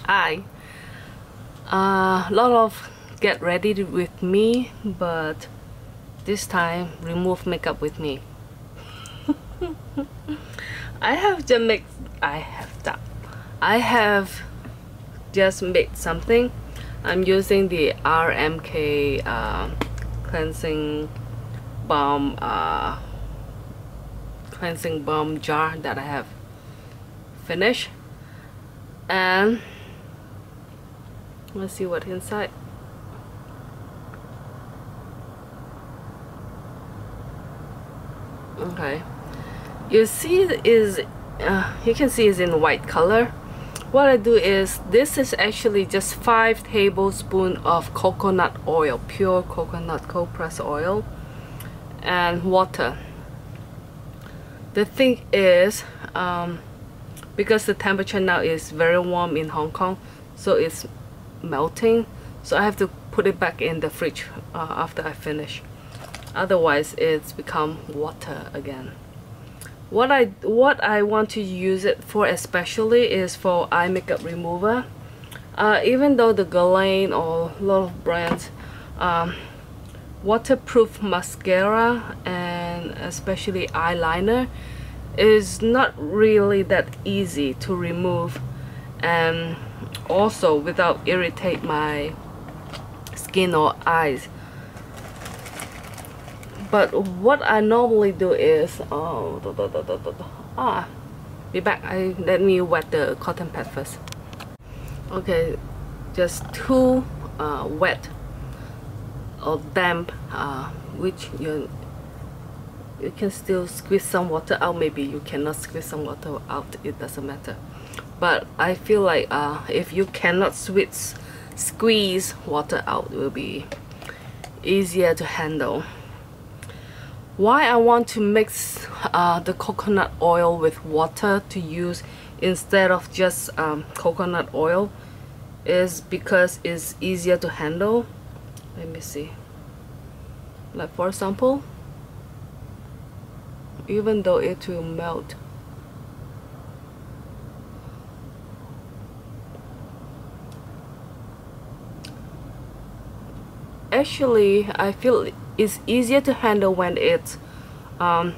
Hi. A lot of get ready with me, but this time remove makeup with me. I have just made something. I'm using the RMK cleansing balm jar that I have finished, and let's see what's inside. Okay, you see is you can see it's in white color. What I do is, this is actually just 5 tablespoons of coconut oil, pure coconut cold press oil, and water. The thing is, because the temperature now is very warm in Hong Kong, so it's melting, so I have to put it back in the fridge after I finish. Otherwise it's become water again. What I want to use it for especially is for eye makeup remover. Even though the Guerlain or a lot of brands waterproof mascara and especially eyeliner is not really that easy to remove, and also without irritate my skin or eyes. But what I normally do is, be back. Let me wet the cotton pad first. Okay, just too wet or damp, which you can still squeeze some water out. Maybe you cannot squeeze some water out, it doesn't matter. But I feel like if you cannot squeeze water out, it will be easier to handle. Why I want to mix the coconut oil with water to use instead of just coconut oil is because it's easier to handle. Let me see. Like for example, even though it will melt, actually I feel it's easier to handle when it's on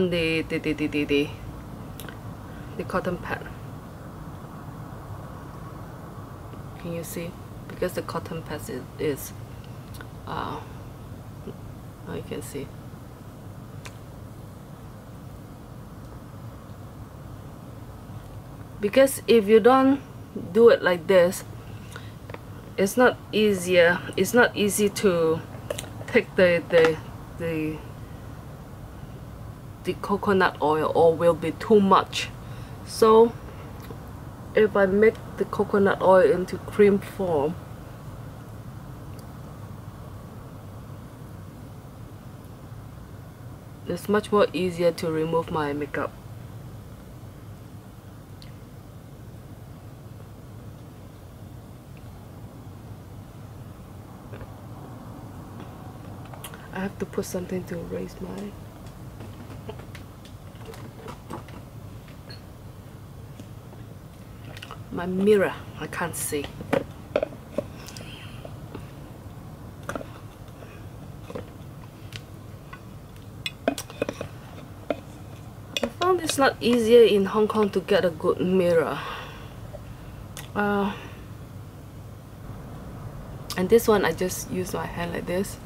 the cotton pad. Can you see? Because the cotton pad is you can see. Because if you don't do it like this, it's not easy to take the coconut oil, or will be too much. So if I make the coconut oil into cream form, it's much more easier to remove my makeup. I have to put something to raise my mirror. I can't see. I found it's not easier in Hong Kong to get a good mirror. And this one I just use my hand like this.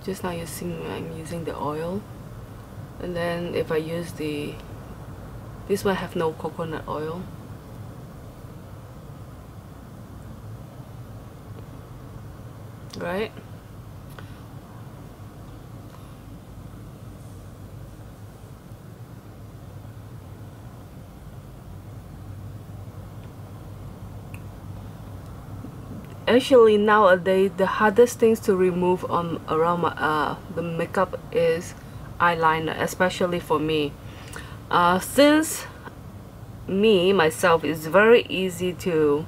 Just now you see I'm using the oil, and then if I use this one have no coconut oil. Right? Actually nowadays the hardest things to remove around the makeup is eyeliner, especially for me. Since myself is very easy to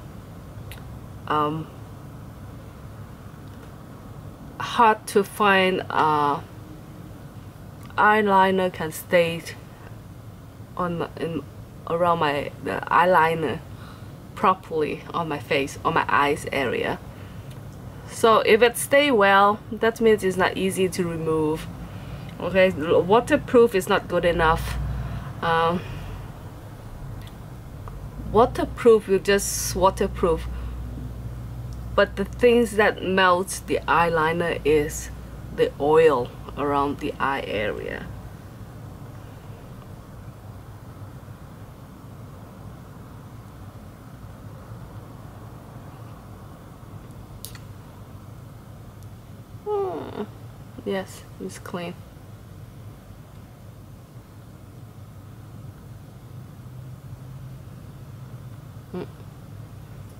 hard to find eyeliner can stay on around the eyeliner properly on my face, on my eyes area. So if it stay well, that means it's not easy to remove. Okay, waterproof is not good enough. Waterproof, you just waterproof, but the things that melts the eyeliner is the oil around the eye area. Yes, it's clean.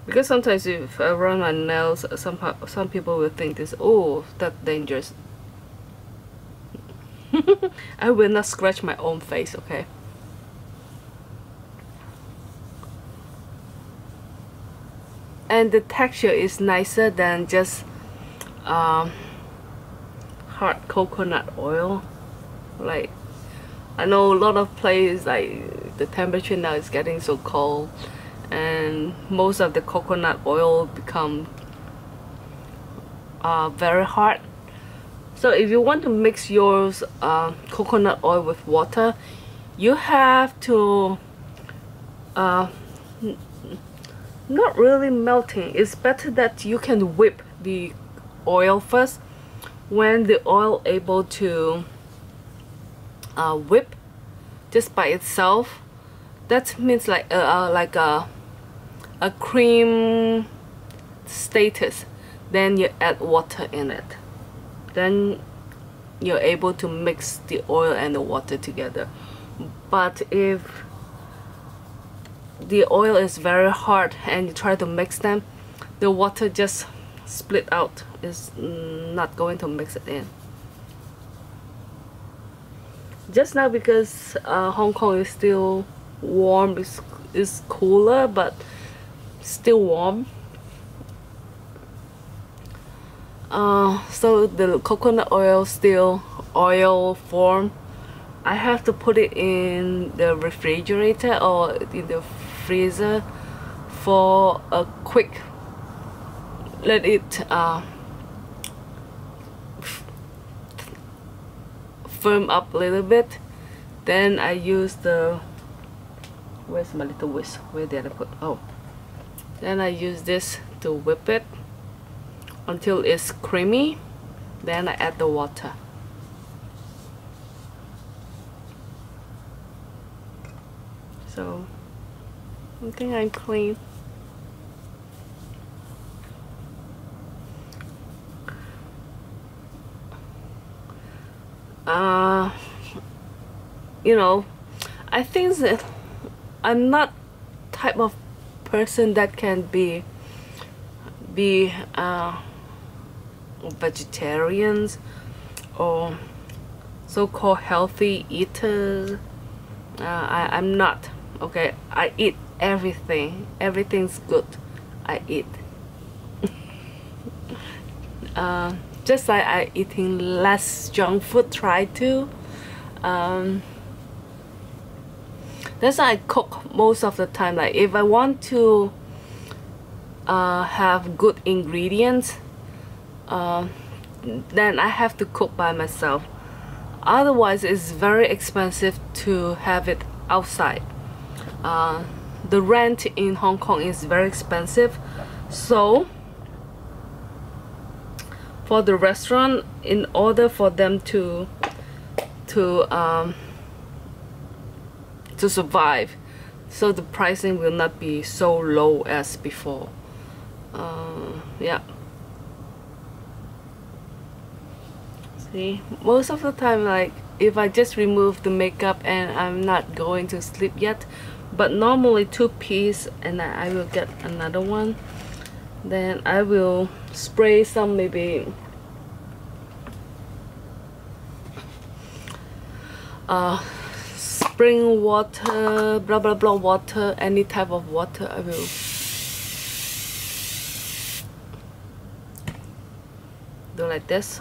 Because sometimes if I run my nails, some people will think this, oh, that's dangerous. I will not scratch my own face, okay? And the texture is nicer than just hard coconut oil. Like, I know a lot of places, like the temperature now is getting so cold, and most of the coconut oil become very hard. So if you want to mix yours coconut oil with water, you have to not really melting. It's better that you can whip the oil first. When the oil able to whip just by itself, that means like a cream status. Then you add water in it. Then you're able to mix the oil and the water together. But if the oil is very hard and you try to mix them, the water just split out. It's not going to mix it in. Just now, because Hong Kong is still warm, it's cooler but still warm. So the coconut oil still oil form. I have to put it in the refrigerator or in the freezer for a quick, let it firm up a little bit. Then I use the, where's my little whisk? Where did I put? Oh, then I use this to whip it until it's creamy. Then I add the water. So I think I'm clean. You know, I think that I'm not type of person that can be vegetarians or so-called healthy eaters. I'm not. Okay, I eat everything. Everything's good. I eat. Just like I eating less junk food. Try to. That's why I cook most of the time. Like if I want to have good ingredients, then I have to cook by myself. Otherwise, it's very expensive to have it outside. The rent in Hong Kong is very expensive, so for the restaurant, in order for them to survive, so the pricing will not be so low as before. Yeah. See, most of the time, like if I just remove the makeup and I'm not going to sleep yet, but normally 2 pieces, and I will get another one. Then I will spray some maybe spring water, blah blah blah water, any type of water. I will do like this.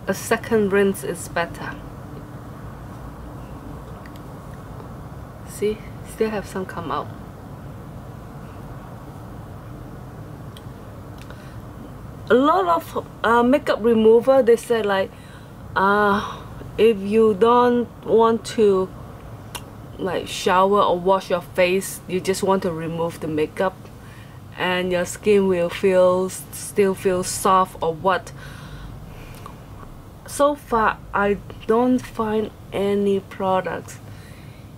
a second rinse is better. See, still have some come out. A lot of makeup remover, they said like if you don't want to like shower or wash your face, you just want to remove the makeup and your skin will still feel soft or wet. So far I don't find any products,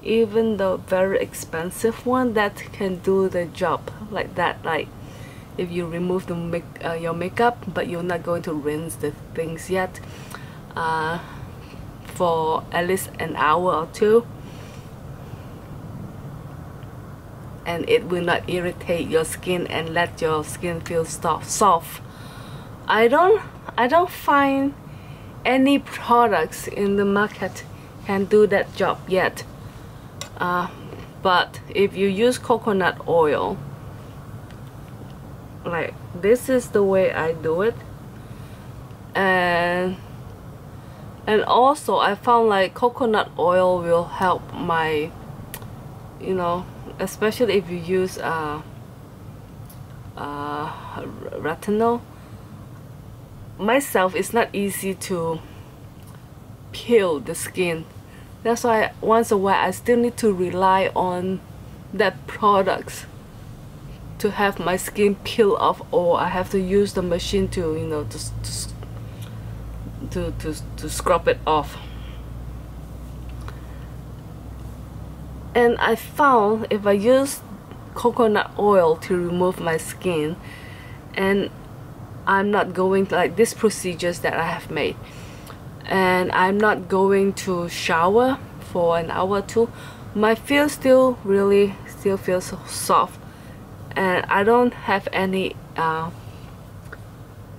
even the very expensive one, that can do the job like that. Like if you remove the your makeup but you're not going to rinse the things yet for at least an hour or two, and it will not irritate your skin and let your skin feel soft. I don't find any products in the market can do that job yet. But if you use coconut oil, like this is the way I do it, and also I found like coconut oil will help my, you know, especially if you use retinol. Myself, it's not easy to peel the skin. That's why once in a while I still need to rely on that products to have my skin peel off, or I have to use the machine to, you know, to scrub it off. And I found if I use coconut oil to remove my skin, and I'm not going to, like these procedures that I have made, and I'm not going to shower for an hour or two, my face still feels soft, and I don't have any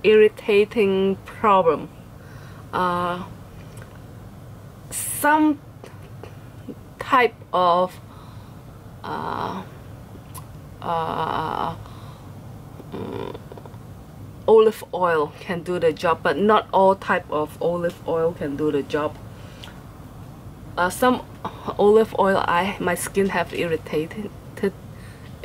irritating problem. Some type of olive oil can do the job, but not all type of olive oil can do the job. Some olive oil my skin have irritated, it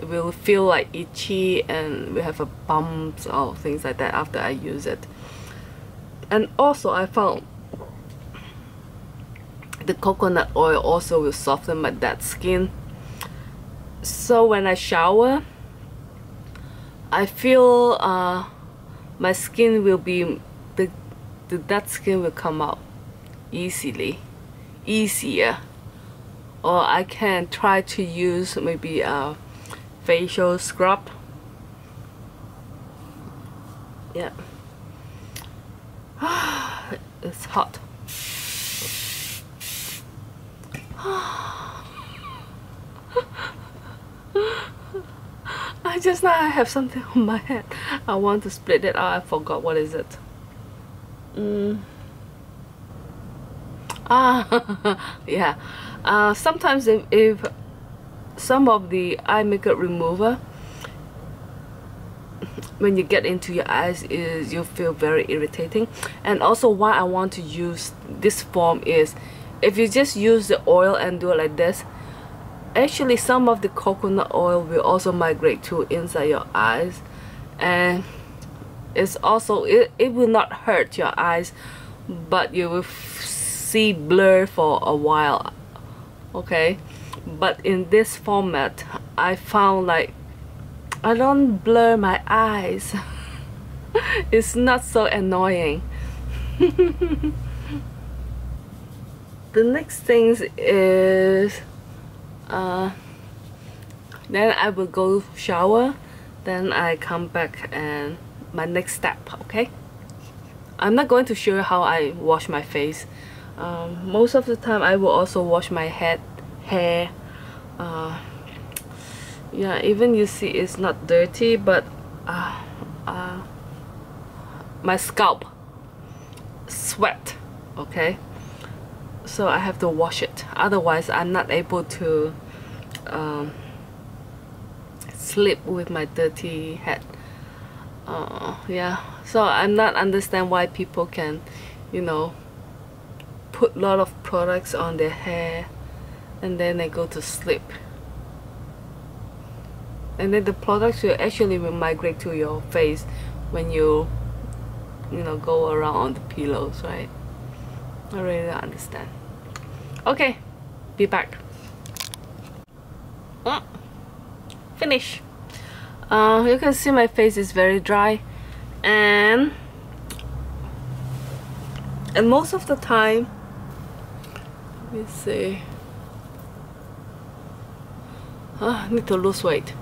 will feel like itchy and we have a bumps or things like that after I use it. And also I found the coconut oil also will soften my dead skin. So when I shower, I feel my skin will be, the dead skin will come out easier. Or I can try to use maybe a facial scrub. Yeah. It's hot. Just now I have something on my head. I want to split it out. I forgot what is it. Yeah. Sometimes if some of the eye makeup remover, when you get into your eyes, you feel very irritating. And also why I want to use this form is, if you just use the oil and do it like this, actually some of the coconut oil will also migrate to inside your eyes, and it's also it will not hurt your eyes, but you will see blur for a while. Okay, but in this format I found like I don't blur my eyes. It's not so annoying. The next thing is then I will go shower, then I come back and my next step. Okay, I'm not going to show you how I wash my face. Most of the time I will also wash my hair. Yeah, even you see it's not dirty, but my scalp sweat. Okay, so I have to wash it, otherwise I'm not able to sleep with my dirty head. Yeah, so I'm not understand why people can you know, put a lot of products on their hair and then they go to sleep. And then the products will actually migrate to your face when you know, go around on the pillows, right? I really don't understand. Okay, be back. Finish. You can see my face is very dry, and most of the time, let me see. I need to lose weight.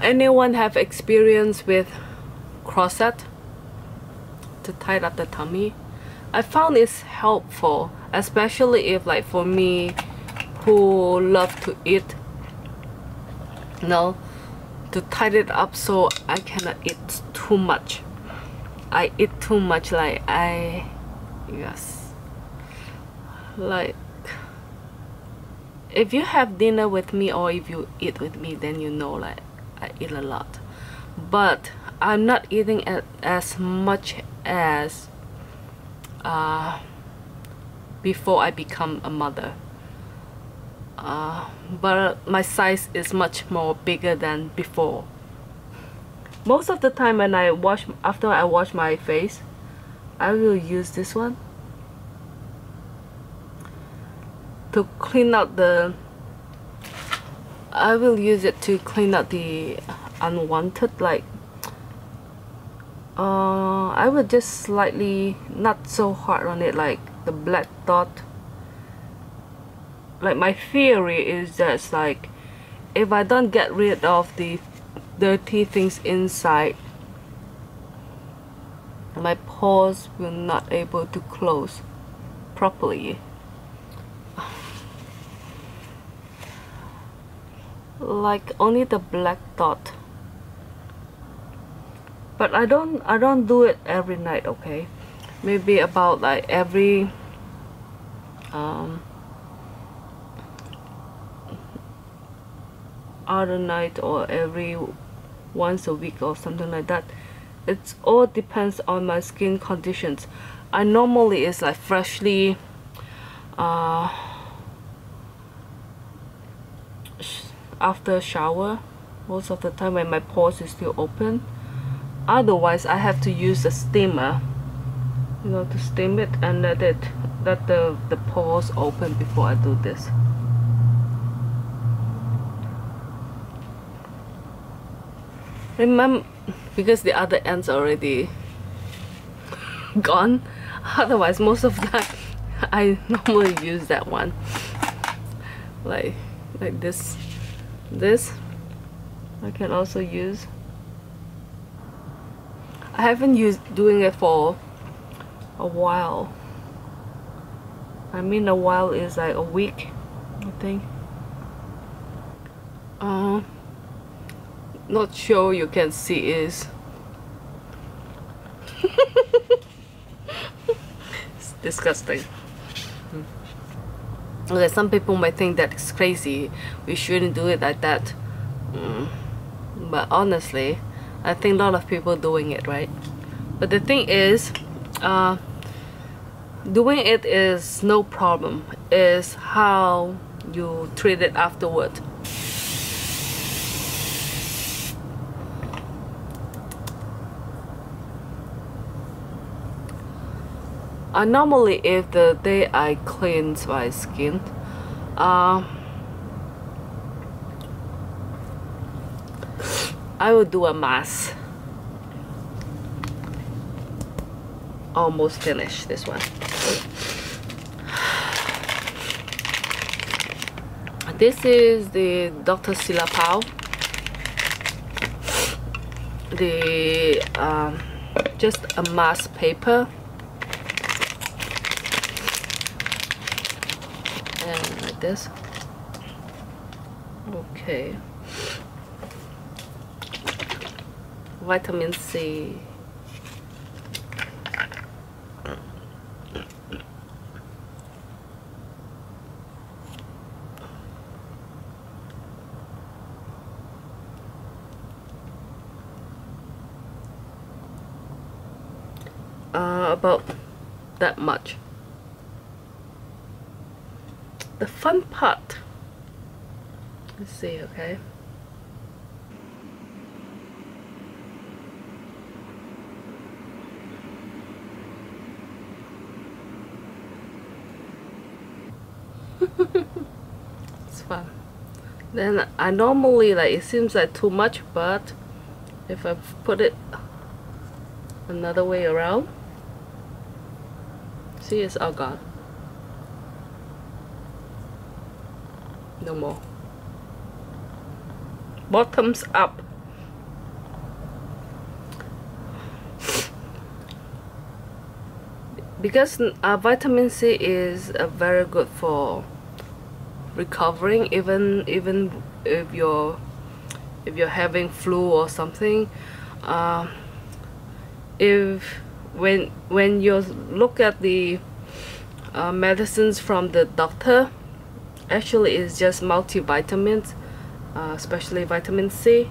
Anyone have experience with corset to tie up the tummy? I found it's helpful, especially if, like, for me who love to eat, you know, to tie it up so I cannot eat too much. I eat too much, like yes, like if you have dinner with me or if you eat with me, then you know, like, I eat a lot, but I'm not eating as much as before I become a mother. But my size is much more bigger than before. Most of the time when after I wash my face, I will use this one to clean out the I will use it to clean out the unwanted, like I would just slightly, not so hard on it, like the black dot. Like, my theory is that, like, if I don't get rid of the dirty things inside, my pores will not able to close properly. Like, only the black dot. But I don't do it every night, okay? Maybe about, like, every other night, or every once a week or something like that. It's all depends on my skin conditions. I normally is like freshly after shower most of the time when my pores is still open. Otherwise I have to use a steamer, you know, to steam it and let the pores open before I do this. Remember, because the other end's already gone, otherwise most of the time I normally use that one, like this I can also use. I haven't used doing it for a while. I mean, a while is like a week, I think. Not sure you can see is it's disgusting. Okay, some people might think that it's crazy, we shouldn't do it like that, but honestly I think a lot of people doing it, right? But the thing is, doing it is no problem, is how you treat it afterward. Normally, if the day I cleanse my skin, I will do a mask. Almost finished this one. This is the Dr. Silapao. The just a mask paper. And like this. Okay. Vitamin C. about that much. The fun part, let's see, okay. It's fun. Then I normally, like, it seems like too much, but if I put it another way around, see, it's all gone. No more. Bottoms up. Because vitamin C is very good for recovering, even if you're having flu or something. When you look at the medicines from the doctor, actually it's just multivitamins, especially vitamin C.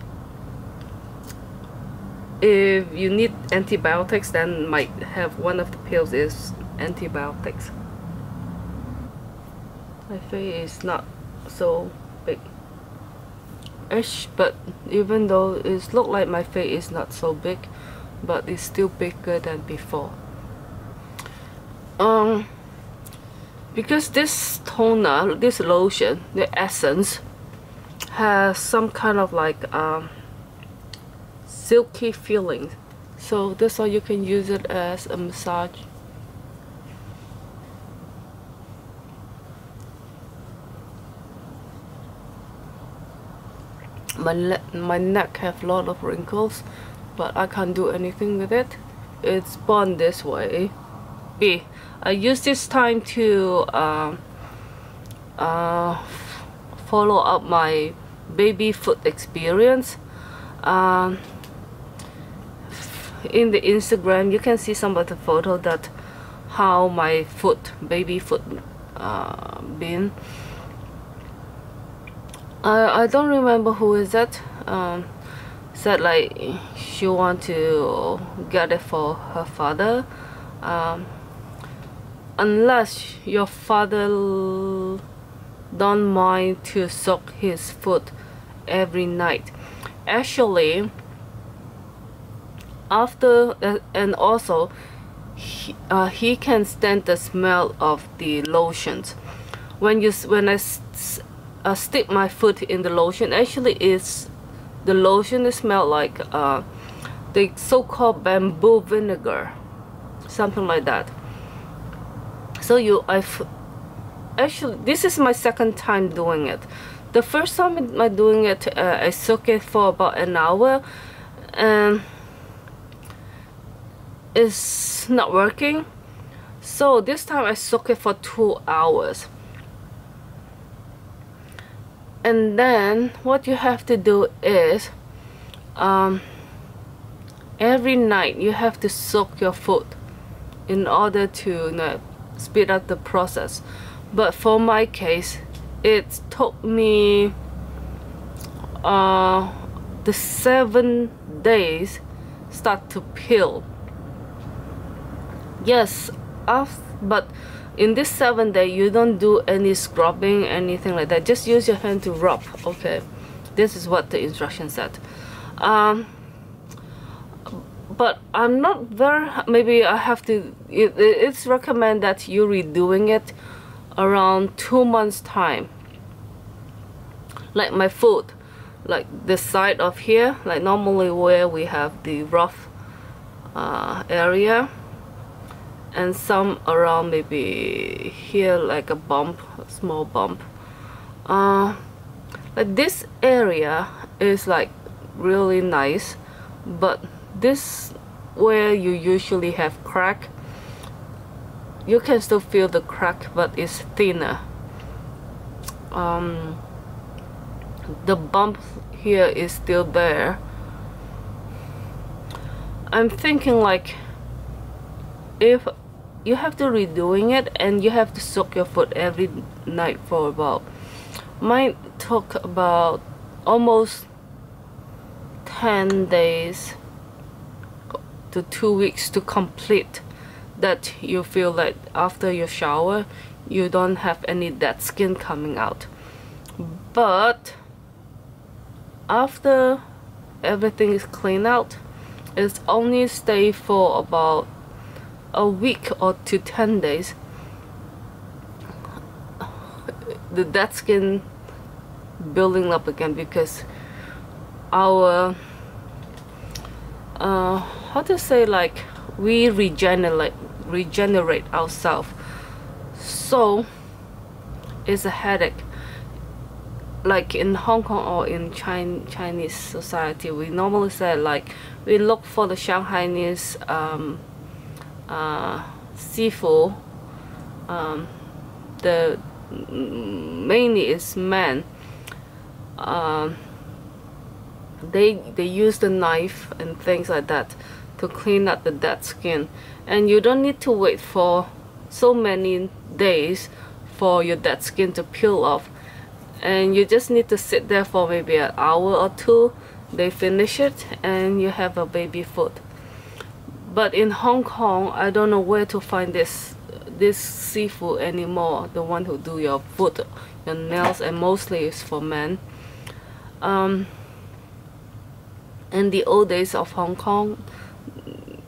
If you need antibiotics, then might have one of the pills is antibiotics. My face is not so big ish, but even though it looks like my face is not so big, but it's still bigger than before. Because this toner, this lotion, the essence, has some kind of like silky feeling, so that's why you can use it as a massage. My neck have a lot of wrinkles, but I can't do anything with it. It's born this way. I use this time to follow up my Babyfoot experience. In the Instagram, you can see some of the photo that how my baby foot been. I don't remember who is that. Said like she want to get it for her father. Unless your father don't mind to soak his foot every night. Actually, after and also he can stand the smell of the lotions. When I stick my foot in the lotion, actually the lotion smell like the so-called bamboo vinegar, something like that. So actually this is my second time doing it. The first time I doing it, I soak it for about an hour and it's not working. So this time I soak it for 2 hours. And then what you have to do is every night you have to soak your foot in order to speed up the process. But for my case, it took me the 7 days start to peel. Yes, but in this 7 day you don't do any scrubbing, anything like that. Just use your hand to rub. Okay, this is what the instruction said. But I'm not very, maybe I have to, it's recommend that you redoing it around 2 months time. Like my foot, like the side of here, like normally where we have the rough area, and some around maybe here like a bump, a small bump. Like this area is like really nice, but this where you usually have crack, you can still feel the crack, but it's thinner. The bump here is still there. I'm thinking like if you have to redoing it and you have to soak your foot every night for about, mine took about almost 10 days to 2 weeks to complete that you feel like after your shower you don't have any dead skin coming out. But after everything is cleaned out, it's only stay for about a week or to 10 days. The dead skin building up again, because our how to say, like, we regenerate ourselves. So it's a headache. Like in Hong Kong or in Chinese society, we normally say, like, we look for the Shanghainese seafood. The mainly is men. They use the knife and things like that to clean up the dead skin, and you don't need to wait for so many days for your dead skin to peel off, and you just need to sit there for maybe an hour or two. They finish it and you have a baby foot. But in Hong Kong, I don't know where to find this seafood anymore, the one who do your foot, your nails, and mostly is for men. In the old days of Hong Kong,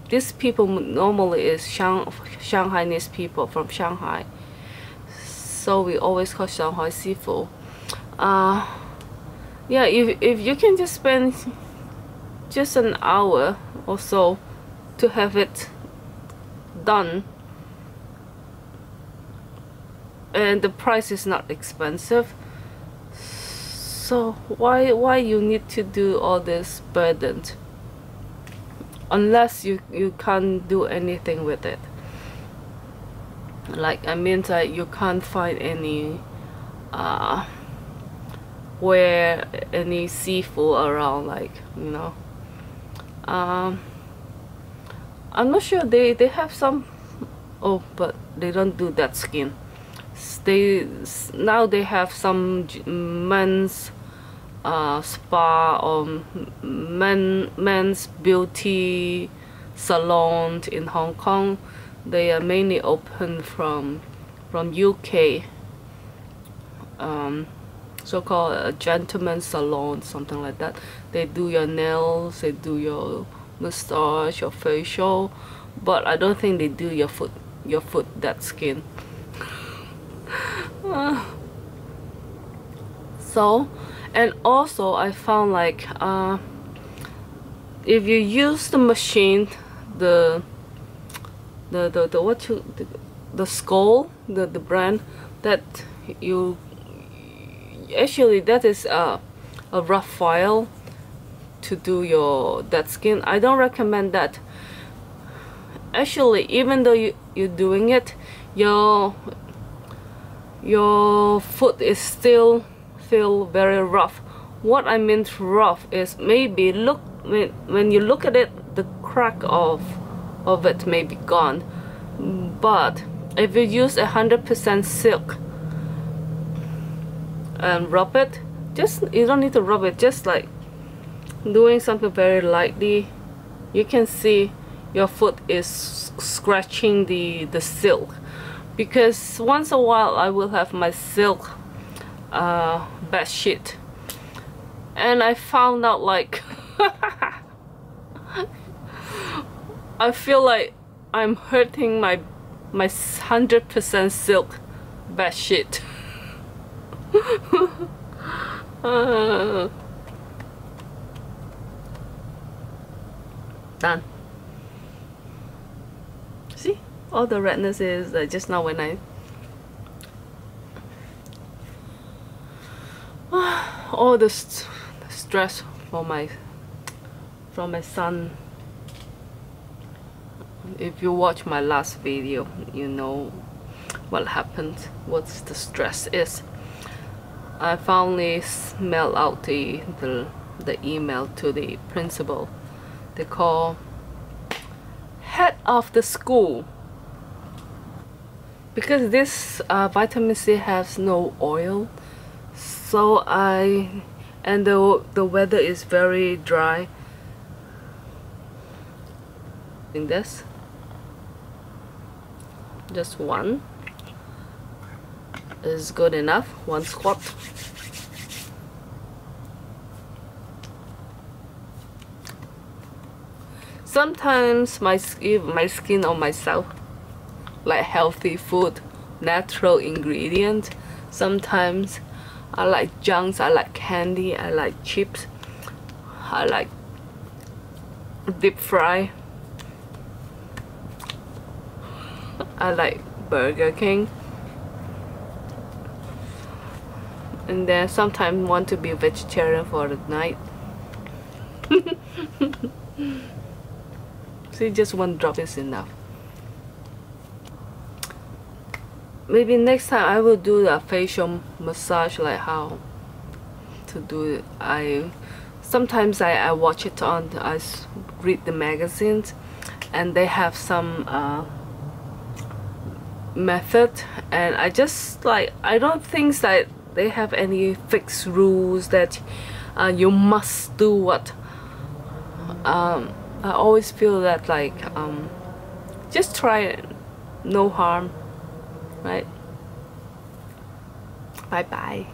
these people normally is Shanghainese people from Shanghai, so we always call Shanghai seafood. Yeah, if you can just spend just an hour or so to have it done, and the price is not expensive, so why you need to do all this burden, unless you can't do anything with it. Like, I mean, like, you can't find any where any seafood around, like, you know. I'm not sure, they have some, oh, but they don't do that skin. Now they have some men's spa or men's beauty salon in Hong Kong. They are mainly open from UK, so-called a gentleman's salon, something like that. They do your nails, they do your massage, your facial, but I don't think they do your foot that skin. So, and also I found, like, if you use the machine, the skull, the brand that you actually, that is a rough file to do your dead skin. I don't recommend that. Actually, even though you're doing it, your foot is still feel very rough. What I mean rough is, maybe look, when you look at it, the crack of it may be gone. But if you use 100% silk and rub it, you don't need to rub it, just like doing something very lightly, you can see your foot is scratching the silk. Because once a while I will have my silk bed sheet, and I found out, like, I feel like I'm hurting my 100% silk bed sheet. Done. See, all the redness is just now when I all the stress from my son. If you watch my last video, you know what happened, what the stress is. I finally mailed out the email to the principal. They call head of the school, because this vitamin C has no oil, so and the weather is very dry. In this, Just one is good enough. One squat. Sometimes my skin or myself like healthy food, natural ingredient. Sometimes I like junks, I like candy, I like chips, I like deep fry, I like Burger King, and then sometimes want to be vegetarian for the night. See, just one drop is enough. Maybe next time I will do a facial massage, like how to do it. Sometimes I watch it on, I read the magazines, and they have some method, and I just like, I don't think that they have any fixed rules that you must do what. I always feel that like just try it, no harm, right? Bye bye.